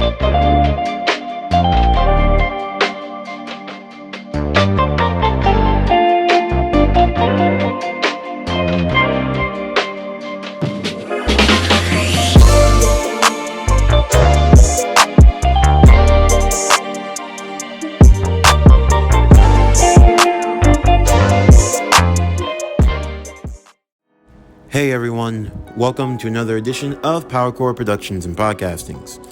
Hey everyone, welcome to another edition of PowerCore Productions and Podcastings.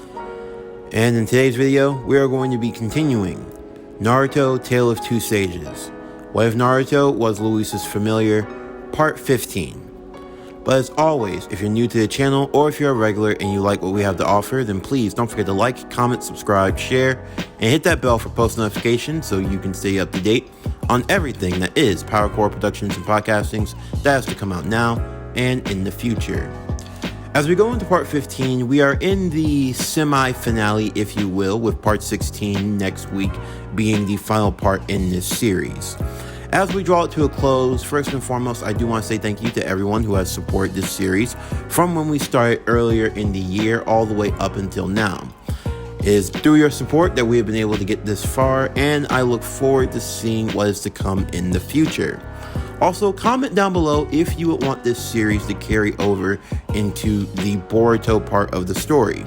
And in today's video, we are going to be continuing Naruto Tale of Two Sages. What if Naruto was Louise's familiar, part 15. But as always, if you're new to the channel or if you're a regular and you like what we have to offer, then please don't forget to like, comment, subscribe, share, and hit that bell for post notifications so you can stay up to date on everything that is PowerCore Productions and Podcastings that has to come out now and in the future. As we go into part 15, we are in the semi-finale, if you will, with part 16 next week being the final part in this series. As we draw it to a close, first and foremost, I do want to say thank you to everyone who has supported this series from when we started earlier in the year all the way up until now. It is through your support that we have been able to get this far, and I look forward to seeing what is to come in the future. Also, comment down below if you would want this series to carry over into the Boruto part of the story.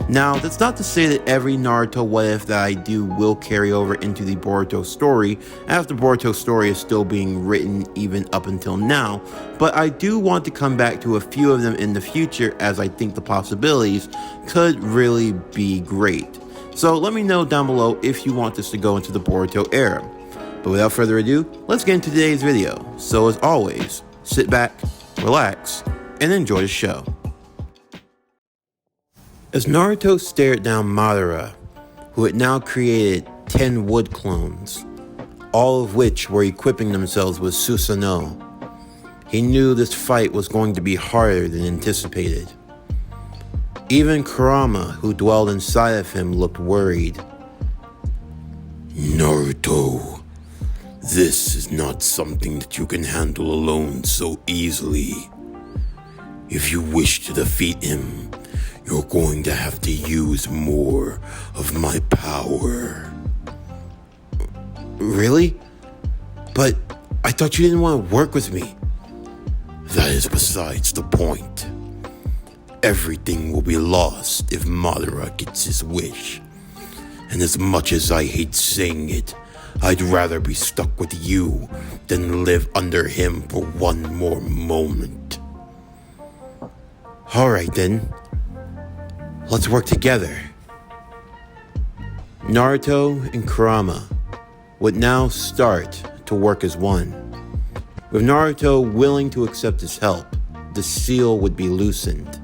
Now, that's not to say that every Naruto What If that I do will carry over into the Boruto story, as the Boruto story is still being written even up until now, but I do want to come back to a few of them in the future as I think the possibilities could really be great. So let me know down below if you want this to go into the Boruto era. But without further ado, let's get into today's video. So as always, sit back, relax, and enjoy the show. As Naruto stared down Madara, who had now created 10 wood clones, all of which were equipping themselves with Susanoo, he knew this fight was going to be harder than anticipated. Even Kurama, who dwelled inside of him, looked worried. Naruto, this is not something that you can handle alone so easily. If you wish to defeat him, you're going to have to use more of my power. Really? But I thought you didn't want to work with me. That is besides the point. Everything will be lost if Madara gets his wish. And as much as I hate saying it, I'd rather be stuck with you than live under him for one more moment. Alright then. Let's work together. Naruto and Kurama would now start to work as one. With Naruto willing to accept his help, the seal would be loosened.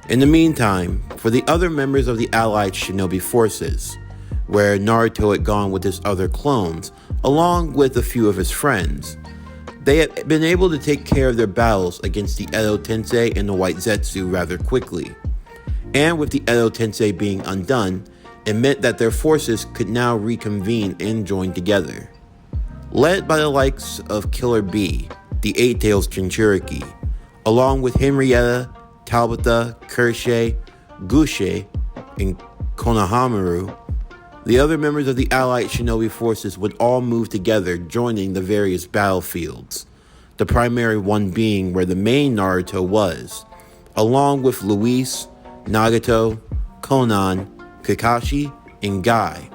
In the meantime, for the other members of the allied shinobi forces, where Naruto had gone with his other clones, along with a few of his friends, they had been able to take care of their battles against the Edo Tensei and the White Zetsu rather quickly. And with the Edo Tensei being undone, it meant that their forces could now reconvene and join together. Led by the likes of Killer Bee, the Eight-Tails Jinchuriki, along with Henrietta, Tabata, Kursei, Gushe, and Konohamaru, the other members of the allied shinobi forces would all move together, joining the various battlefields, the primary one being where the main Naruto was, along with Louise, Nagato, Konan, Kakashi, and Guy,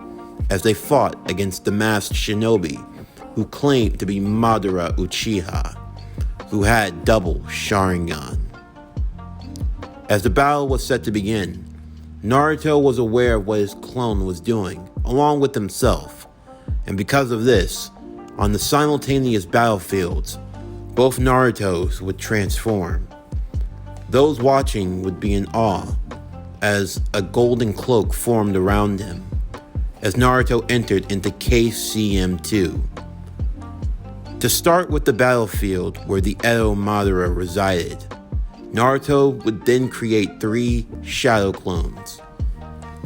as they fought against the masked shinobi, who claimed to be Madara Uchiha, who had double Sharingan. As the battle was set to begin, Naruto was aware of what his clone was doing, along with himself, and because of this, on the simultaneous battlefields, both Narutos would transform. Those watching would be in awe, as a golden cloak formed around him, as Naruto entered into KCM2. To start with the battlefield where the Edo Madara resided, Naruto would then create 3 shadow clones.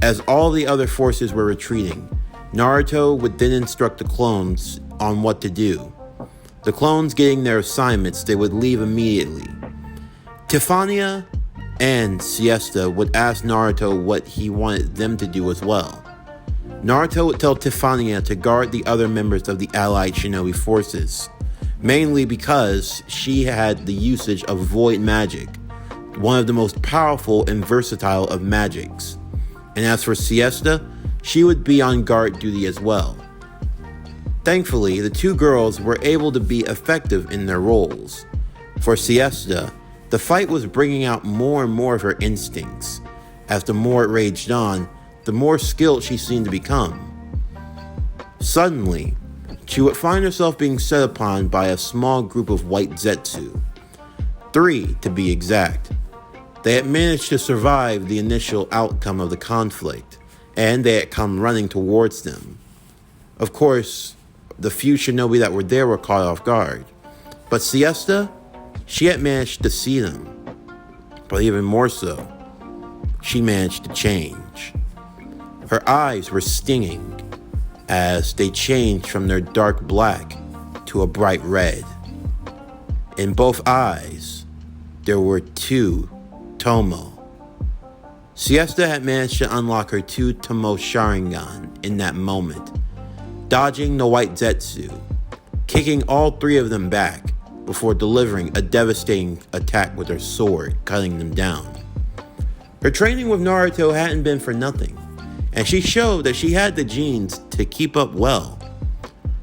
As all the other forces were retreating, Naruto would then instruct the clones on what to do. The clones getting their assignments, they would leave immediately. Tiffania, and Siesta would ask Naruto what he wanted them to do as well. Naruto would tell Tifania to guard the other members of the allied shinobi forces, mainly because she had the usage of void magic, one of the most powerful and versatile of magics. And as for Siesta, she would be on guard duty as well. Thankfully, the two girls were able to be effective in their roles. For Siesta, the fight was bringing out more and more of her instincts. As the more it raged on, the more skilled she seemed to become. Suddenly, she would find herself being set upon by a small group of white Zetsu. 3 to be exact. They had managed to survive the initial outcome of the conflict, and they had come running towards them. Of course, the few shinobi that were there were caught off guard, but Siesta, she had managed to see them. But even more so, she managed to change. Her eyes were stinging as they changed from their dark black to a bright red. In both eyes, there were 2 Tomo. Siesta had managed to unlock her 2 Tomo Sharingan in that moment, dodging the white Zetsu, kicking all 3 of them back before delivering a devastating attack with her sword, cutting them down. Her training with Naruto hadn't been for nothing, and she showed that she had the genes to keep up well.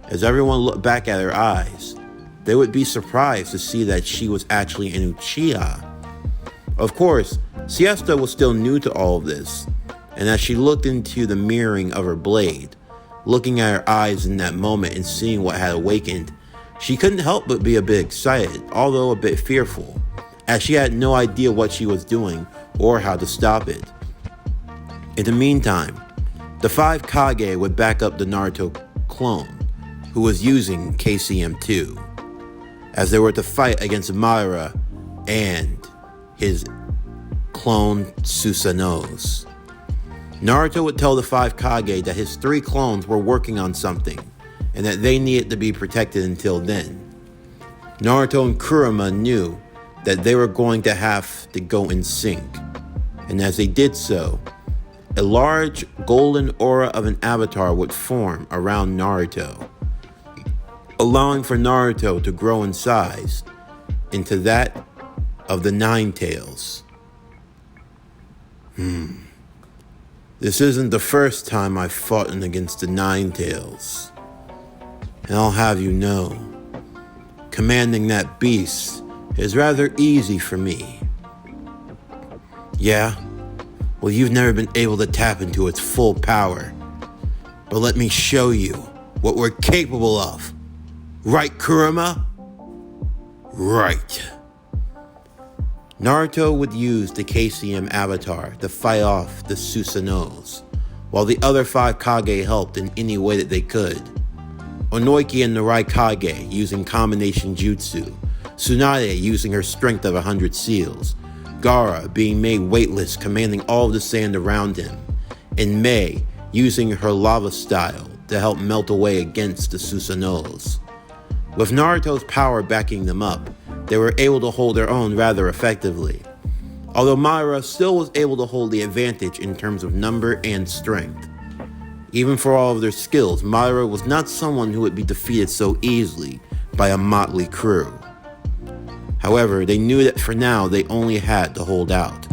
As everyone looked back at her eyes, they would be surprised to see that she was actually an Uchiha. Of course, Siesta was still new to all of this, and as she looked into the mirroring of her blade, looking at her eyes in that moment and seeing what had awakened, she couldn't help but be a bit excited, although a bit fearful, as she had no idea what she was doing or how to stop it. In the meantime, the 5 Kage would back up the Naruto clone, who was using KCM2, as they were to fight against Madara and his clone Susanoo's. Naruto would tell the 5 Kage that his 3 clones were working on something, and that they needed to be protected until then. Naruto and Kurama knew that they were going to have to go in sync, and as they did so, a large golden aura of an avatar would form around Naruto, allowing for Naruto to grow in size into that of the Nine Tails. This isn't the first time I've fought against the Nine Tails. And I'll have you know, commanding that beast is rather easy for me. Yeah? Well, you've never been able to tap into its full power. But let me show you what we're capable of. Right, Kurama? Right. Naruto would use the KCM avatar to fight off the Susanoo's, while the other 5 Kage helped in any way that they could. Onoiki and Narai Kage using combination jutsu, Tsunade using her strength of 100 seals, Gaara being made weightless commanding all of the sand around him, and Mei using her lava style to help melt away against the Susanoo's. With Naruto's power backing them up, they were able to hold their own rather effectively, although Madara still was able to hold the advantage in terms of number and strength. Even for all of their skills, Madara was not someone who would be defeated so easily by a motley crew. However, they knew that for now they only had to hold out.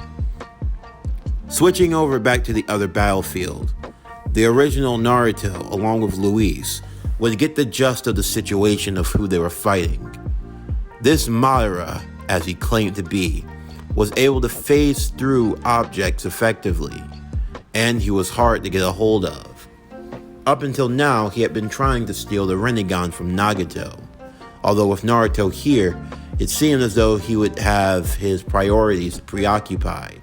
Switching over back to the other battlefield, the original Naruto, along with Louise, would get the gist of the situation of who they were fighting. This Madara, as he claimed to be, was able to phase through objects effectively, and he was hard to get a hold of. Up until now, he had been trying to steal the Rinnegan from Nagato, although with Naruto here, it seemed as though he would have his priorities preoccupied.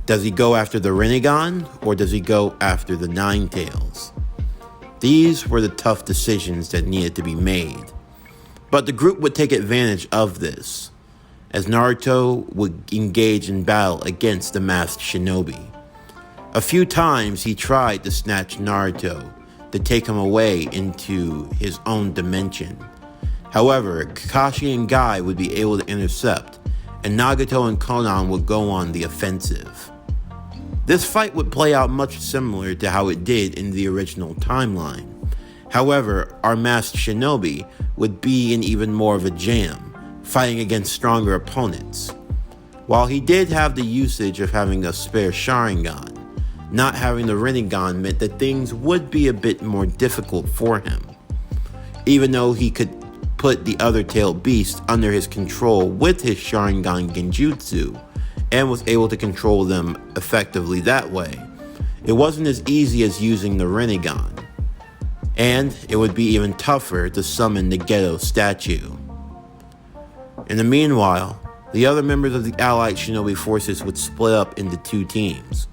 Does he go after the Rinnegan, or does he go after the Nine Tails? These were the tough decisions that needed to be made. But the group would take advantage of this, as Naruto would engage in battle against the masked shinobi. A few times he tried to snatch Naruto to take him away into his own dimension. However, Kakashi and Guy would be able to intercept, and Nagato and Konan would go on the offensive. This fight would play out much similar to how it did in the original timeline. However, our masked shinobi would be in even more of a jam, fighting against stronger opponents. While he did have the usage of having a spare Sharingan, not having the Rinnegan meant that things would be a bit more difficult for him. Even though he could put the other tailed beast under his control with his Sharingan Genjutsu, and was able to control them effectively that way, it wasn't as easy as using the Rinnegan. And it would be even tougher to summon the Geto statue. In the meanwhile, the other members of the allied shinobi forces would split up into two teams.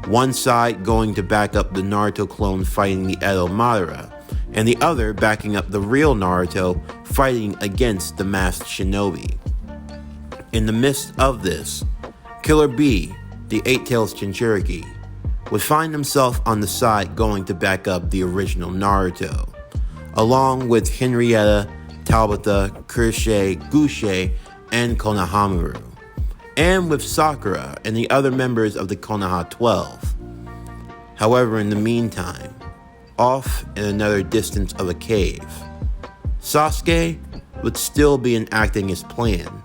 One side going to back up the Naruto clone fighting the Edo Madara, and the other backing up the real Naruto fighting against the masked shinobi. In the midst of this, Killer B, the Eight-Tails Jinchuriki, would find himself on the side going to back up the original Naruto, along with Henrietta, Tabata, Kursei, Gusei, and Konohamaru, and with Sakura and the other members of the Konoha 12. However, in the meantime, off in another distance of a cave, Sasuke would still be enacting his plan,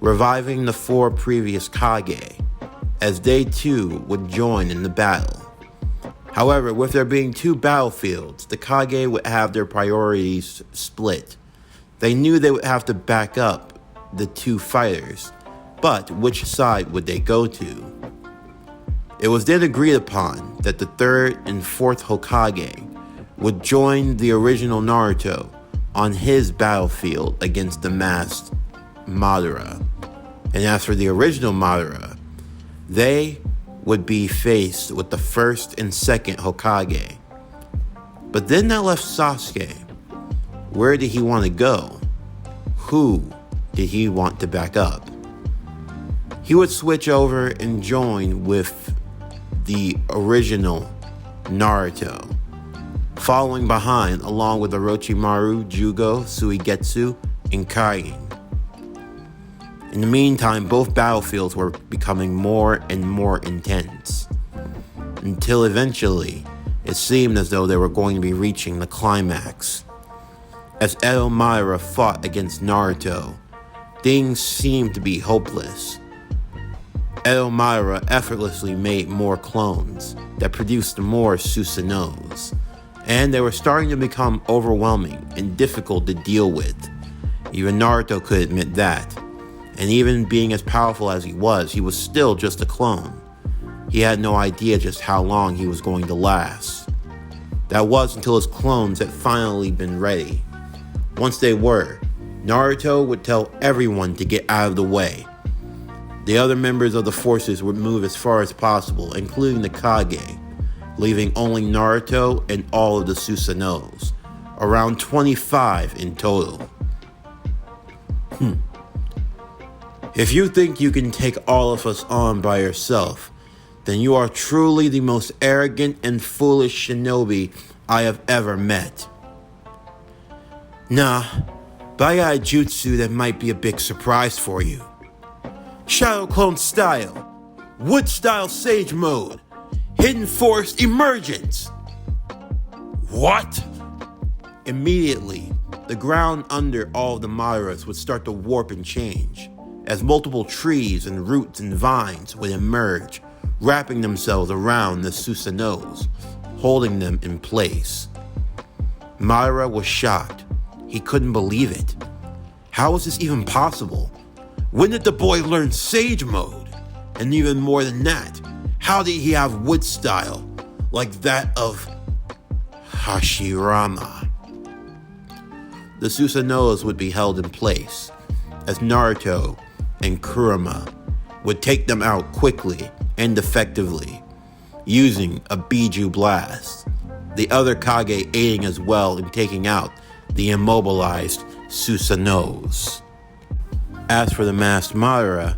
reviving the 4 previous Kage, as they too would join in the battle. However, with there being 2 battlefields, the Kage would have their priorities split. They knew they would have to back up the 2 fighters, but which side would they go to? It was then agreed upon that the 3rd and 4th Hokage would join the original Naruto on his battlefield against the masked Madara. And as for the original Madara, they would be faced with the 1st and 2nd Hokage. But then that left Sasuke. Where did he want to go? Who did he want to back up? He would switch over and join with the original Naruto, following behind along with Orochimaru, Jugo, Suigetsu, and Kain. In the meantime, both battlefields were becoming more and more intense, until eventually it seemed as though they were going to be reaching the climax. As Edo Madara fought against Naruto, things seemed to be hopeless. Edo Madara effortlessly made more clones that produced more Susanos, and they were starting to become overwhelming and difficult to deal with. Even Naruto could admit that. And even being as powerful as he was still just a clone. He had no idea just how long he was going to last. That was until his clones had finally been ready. Once they were, Naruto would tell everyone to get out of the way. The other members of the forces would move as far as possible, including the Kage, leaving only Naruto and all of the Susanos, around 25 in total. If you think you can take all of us on by yourself, then you are truly the most arrogant and foolish shinobi I have ever met. Nah, but I got a jutsu that might be a big surprise for you. Shadow Clone Style, Wood Style Sage Mode, Hidden Forest Emergence. What? Immediately, the ground under all of the Madaras would start to warp and change, as multiple trees and roots and vines would emerge, wrapping themselves around the Susanos, holding them in place. Madara was shocked. He couldn't believe it. How was this even possible? When did the boy learn Sage Mode? And even more than that, how did he have wood style like that of Hashirama? The Susanos would be held in place, as Naruto and Kurama would take them out quickly and effectively, using a Biju Blast, the other Kage aiding as well in taking out the immobilized Susanos. As for the masked Madara,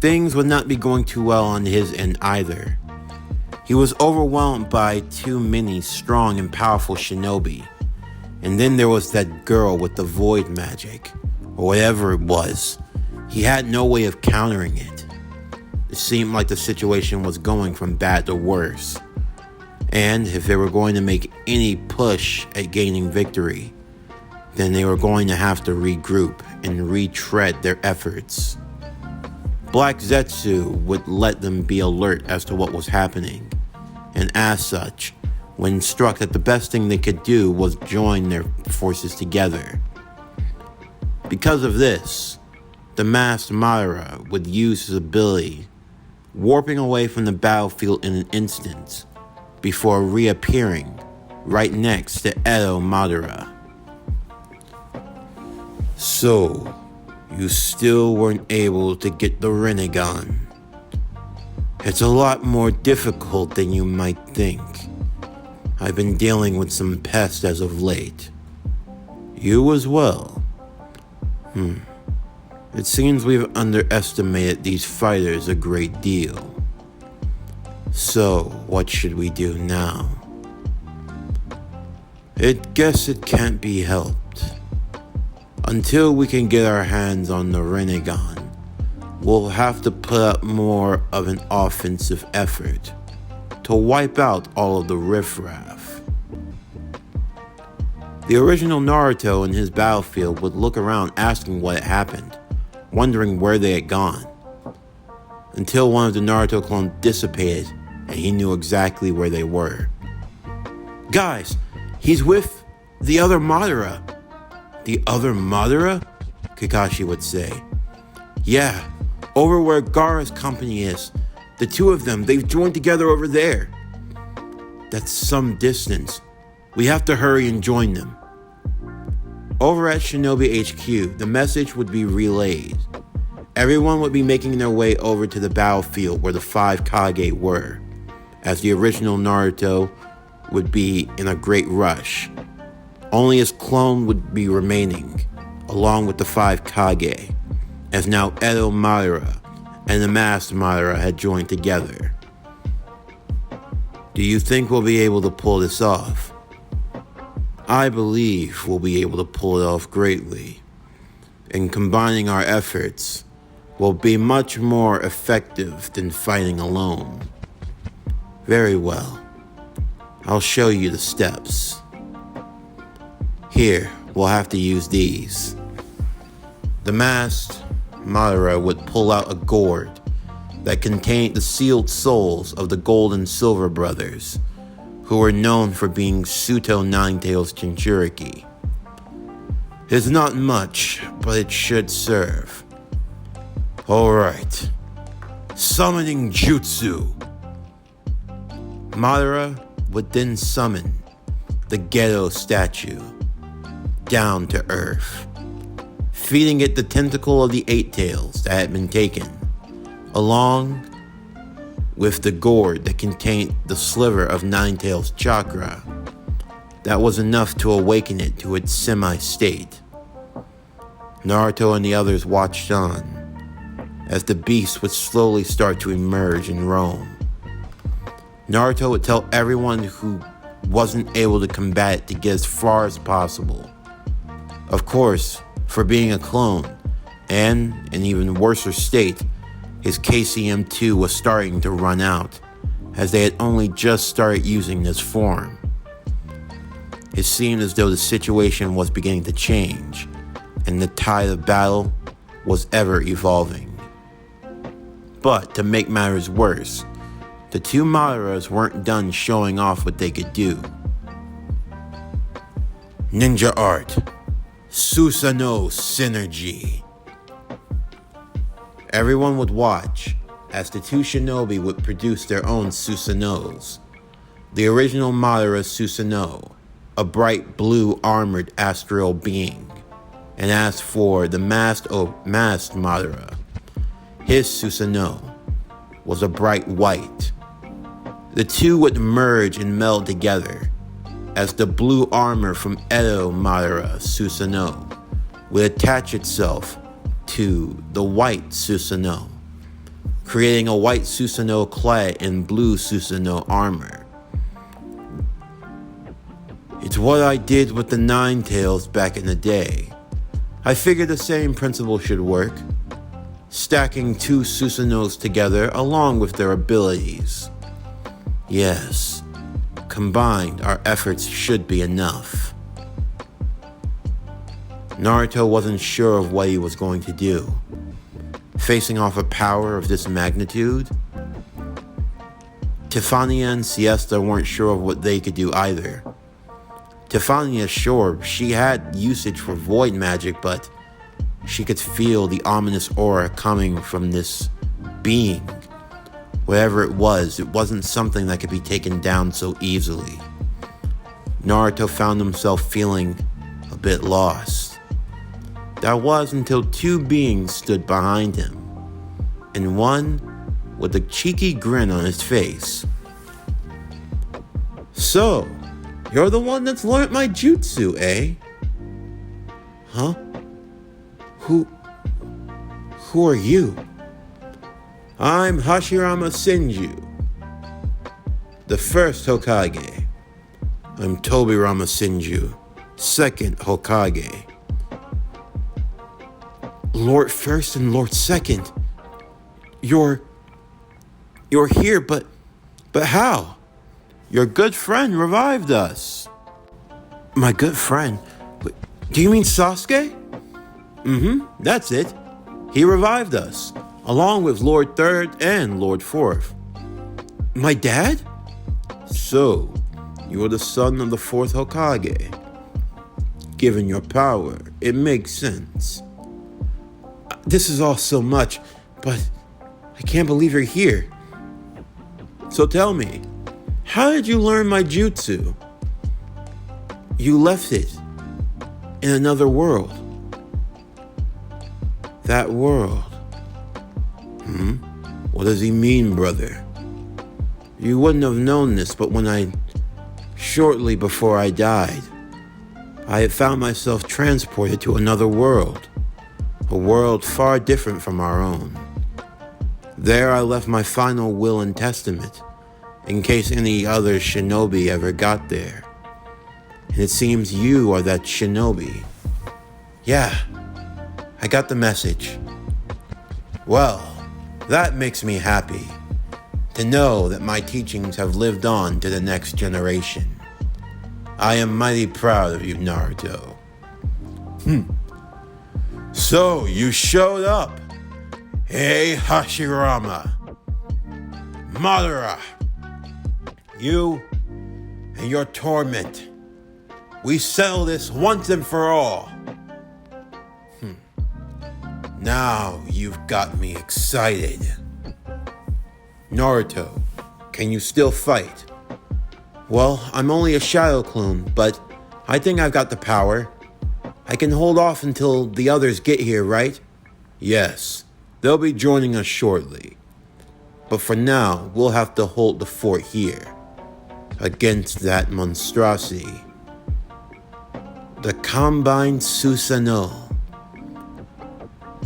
things would not be going too well on his end either. He was overwhelmed by too many strong and powerful shinobi, and then there was that girl with the void magic, or whatever it was. He had no way of countering it. It seemed like the situation was going from bad to worse. And if they were going to make any push at gaining victory, then they were going to have to regroup and retread their efforts. Black Zetsu would let them be alert as to what was happening, and as such, when struck that the best thing they could do was join their forces together. Because of this, the masked Madara would use his ability, warping away from the battlefield in an instant, before reappearing right next to Edo Madara. So, you still weren't able to get the Rinnegan. It's a lot more difficult than you might think. I've been dealing with some pests as of late. You as well. It seems we've underestimated these fighters a great deal. So, what should we do now? I guess it can't be helped. Until we can get our hands on the Rinnegan, we'll have to put up more of an offensive effort to wipe out all of the riffraff. The original Naruto in his battlefield would look around asking what had happened, wondering where they had gone, until one of the Naruto clones dissipated and he knew exactly where they were. Guys, he's with the other Madara. The other Madara? Kakashi would say. Yeah, over where Gaara's company is. The two of them, they've joined together over there. That's some distance. We have to hurry and join them. Over at Shinobi HQ, the message would be relayed. Everyone would be making their way over to the battlefield where the 5 Kage were, as the original Naruto would be in a great rush. Only his clone would be remaining, along with the 5 Kage, as now Edo Madara and the masked Madara had joined together. Do you think we'll be able to pull this off? I believe we'll be able to pull it off greatly, and combining our efforts will be much more effective than fighting alone. Very well. I'll show you the steps. Here, we'll have to use these. The masked Madara would pull out a gourd that contained the sealed souls of the Gold and Silver brothers, who were known for being Suto Ninetales Jinchuriki. It's not much, but it should serve. Alright. Summoning Jutsu. Madara would then summon the Ghetto statue down to earth, feeding it the tentacle of the 8 tails that had been taken, along with the gourd that contained the sliver of 9 tails chakra. That was enough to awaken it to its semi-state. Naruto and the others watched on as the beast would slowly start to emerge and roam. Naruto would tell everyone who wasn't able to combat it to get as far as possible. Of course, for being a clone, and in even worse state, his KCM2 was starting to run out, as they had only just started using this form. It seemed as though the situation was beginning to change, and the tide of battle was ever evolving. But to make matters worse, the 2 Madaras weren't done showing off what they could do. Ninja Art. Susanoo Synergy. Everyone would watch as the 2 shinobi would produce their own Susanoos. The original Madara Susanoo, a bright blue armored astral being. And as for the masked Madara, his Susanoo was a bright white. The two would merge and meld together, as the blue armor from Edo Madara Susanoo would attach itself to the white Susanoo, creating a white Susanoo clad in blue Susanoo armor. It's what I did with the 9 tails back in the day. I figured the same principle should work. stacking two Susanos together along with their abilities. Yes, combined, our efforts should be enough. Naruto wasn't sure of what he was going to do. Facing off a power of this magnitude, Tiffania and Siesta weren't sure of what they could do either. Tiffania, sure, she had usage for void magic, but she could feel the ominous aura coming from this being. Whatever it wasn't something that could be taken down so easily. Naruto found himself feeling a bit lost. That was until two beings stood behind him, and one with a cheeky grin on his face. "So, you're the one that's learned my jutsu, eh?" "Huh? Who are you?" "I'm Hashirama Senju, the first Hokage." "I'm Tobirama Senju, second Hokage." "Lord First and Lord Second, you're here, but how? Your good friend revived us." "My good friend? Do you mean Sasuke?" That's it. He revived us, along with Lord Third and Lord Fourth." "My dad?" "So, you're the son of the fourth Hokage. Given your power, it makes sense." "This is all so much, but I can't believe you're here." "So tell me, how did you learn my jutsu?" "You left it in another world." "That world? What does he mean, brother?" "You wouldn't have known this, but shortly before I died, I had found myself transported to another world. A world far different from our own. There I left my final will and testament, in case any other shinobi ever got there. And it seems you are that shinobi." "Yeah, I got the message." "Well, that makes me happy, to know that my teachings have lived on to the next generation. I am mighty proud of you, Naruto." "So, you showed up. Hey, Hashirama. Madara. You and your torment. We settle this once and for all." "Now you've got me excited." "Naruto, can you still fight?" "Well, I'm only a shadow clone, but I think I've got the power. I can hold off until the others get here, right?" "Yes, they'll be joining us shortly. But for now, we'll have to hold the fort here, against that monstrosity. The combined Susanoo.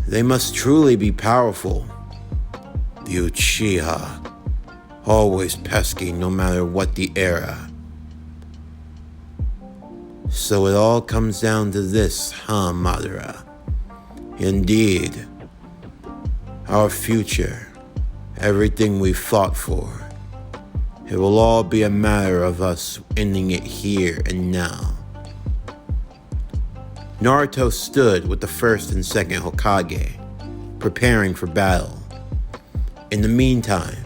They must truly be powerful. The Uchiha, always pesky no matter what the era. So it all comes down to this, huh, Madara? Indeed. Our future, everything we fought for, it will all be a matter of us ending it here and now." Naruto stood with the first and second Hokage, preparing for battle. In the meantime,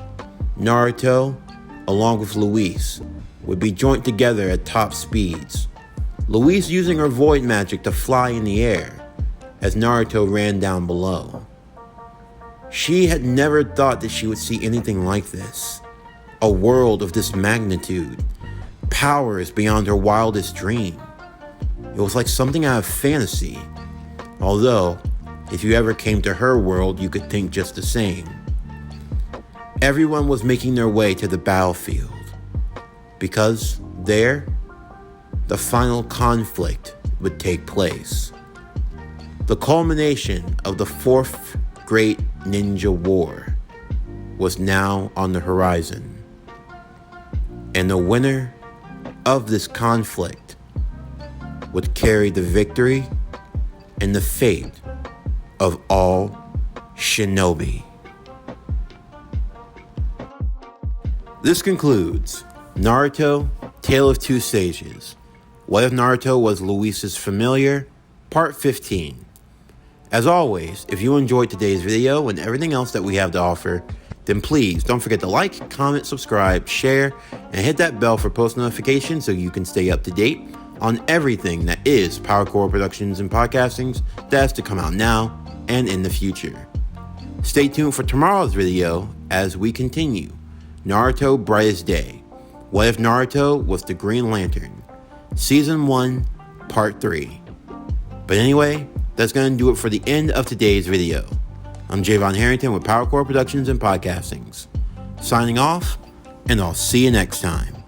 Naruto, along with Louise, would be joined together at top speeds. Louise using her void magic to fly in the air, as Naruto ran down below. She had never thought that she would see anything like this. A world of this magnitude. Powers beyond her wildest dream. It was like something out of fantasy. Although, if you ever came to her world, you could think just the same. Everyone was making their way to the battlefield. Because there, the final conflict would take place. The culmination of the Fourth Great Ninja War was now on the horizon. And the winner of this conflict would carry the victory and the fate of all Shinobi. This concludes Naruto, Tale of Two Sages. What if Naruto was Louise's familiar? Part 15. As always, if you enjoyed today's video and everything else that we have to offer, then please don't forget to like, comment, subscribe, share, and hit that bell for post notifications so you can stay up to date on everything that is Power Core Productions and Podcastings that has to come out now and in the future. Stay tuned for tomorrow's video as we continue Naruto Brightest Day. What if Naruto was the Green Lantern? Season 1, Part 3. But anyway, that's going to do it for the end of today's video. I'm Javon Harrington with Power Core Productions and Podcastings. Signing off, and I'll see you next time.